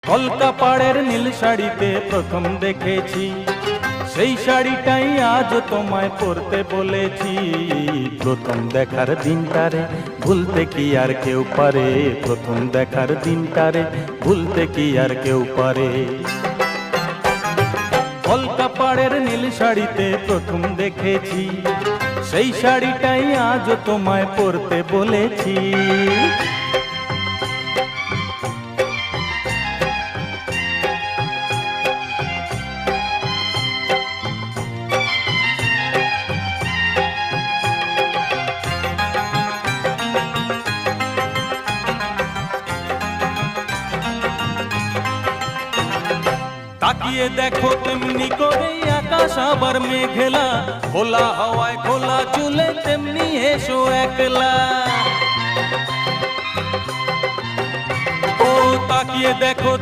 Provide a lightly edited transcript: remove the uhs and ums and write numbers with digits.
কলকা পাড়ের নীল শাড়িতে প্রথম দেখেছি, সেই শাড়িটাই আজ তোমায় পরতে বলেছি। প্রথম দেখার দিনটারে ভুলতে কি আর কেউ পারে, প্রথম দেখার দিনটারে ভুলতে কি আর কেউ পারে। কলকা পাড়ের নীল শাড়িতে প্রথম দেখেছি, সেই শাড়িটাই আজ তোমায় পরতে বলেছি। তাকিয়ে দেখো তেমনি করে আকাশ আবার মেঘলা, খোলা হাওয়ায় খোলা চুলে তেমনি এসো একলা। ও তাকিয়ে দেখো